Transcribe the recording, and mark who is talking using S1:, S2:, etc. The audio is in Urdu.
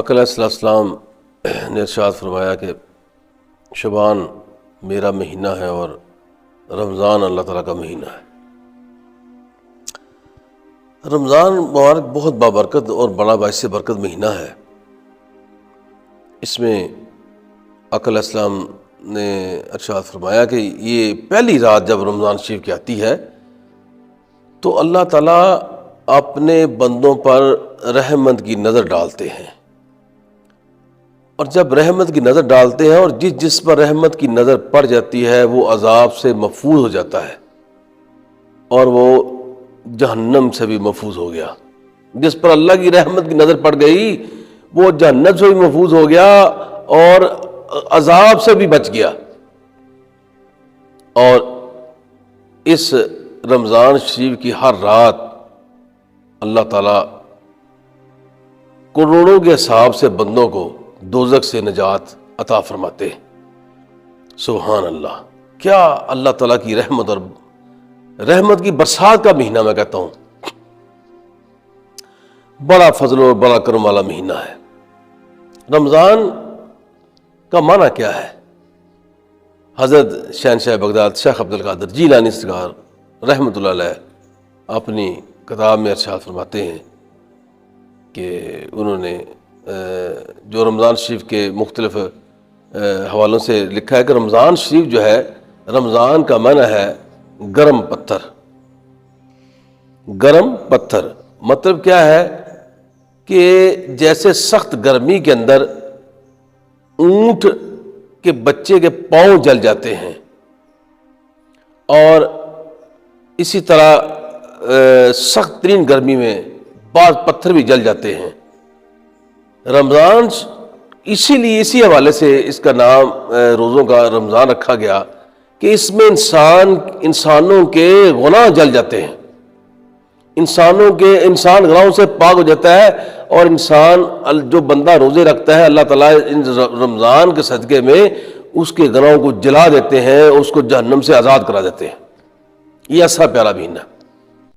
S1: آقا علیہ السلام نے ارشاد فرمایا کہ شعبان میرا مہینہ ہے اور رمضان اللہ تعالیٰ کا مہینہ ہے۔ رمضان مبارک بہت بابرکت اور بڑا باعث برکت مہینہ ہے۔ اس میں آقا علیہ السلام نے ارشاد فرمایا کہ یہ پہلی رات جب رمضان شریف کی آتی ہے تو اللہ تعالیٰ اپنے بندوں پر رحمت کی نظر ڈالتے ہیں، اور جب رحمت کی نظر ڈالتے ہیں اور جس پر رحمت کی نظر پڑ جاتی ہے وہ عذاب سے محفوظ ہو جاتا ہے، اور وہ جہنم سے بھی محفوظ ہو گیا۔ جس پر اللہ کی رحمت کی نظر پڑ گئی وہ جہنم سے بھی محفوظ ہو گیا اور عذاب سے بھی بچ گیا۔ اور اس رمضان شریف کی ہر رات اللہ تعالیٰ کروڑوں کے حساب سے بندوں کو دوزخ سے نجات عطا فرماتے ہیں۔ سبحان اللہ، کیا اللہ تعالیٰ کی رحمت اور رحمت کی برسات کا مہینہ میں کہتا ہوں، بڑا فضل اور بڑا کرم والا مہینہ ہے۔ رمضان کا معنی کیا ہے؟ حضرت شہنشاہ بغداد شیخ عبد القادر جیلانی سرکار رحمۃ اللہ علیہ اپنی کتاب میں ارشاد فرماتے ہیں کہ انہوں نے جو رمضان شریف کے مختلف حوالوں سے لکھا ہے کہ رمضان شریف جو ہے، رمضان کا معنی ہے گرم پتھر۔ گرم پتھر مطلب کیا ہے کہ جیسے سخت گرمی کے اندر اونٹ کے بچے کے پاؤں جل جاتے ہیں، اور اسی طرح سخت ترین گرمی میں بعض پتھر بھی جل جاتے ہیں۔ رمضان اسی لیے اسی حوالے سے اس کا نام روزوں کا رمضان رکھا گیا کہ اس میں انسانوں کے گناہ جل جاتے ہیں، انسان گناہوں سے پاک ہو جاتا ہے، اور انسان جو بندہ روزے رکھتا ہے اللہ تعالیٰ ان رمضان کے صدقے میں اس کے گناہوں کو جلا دیتے ہیں، اس کو جہنم سے آزاد کرا دیتے ہیں۔ یہ ایسا پیارا مہینہ۔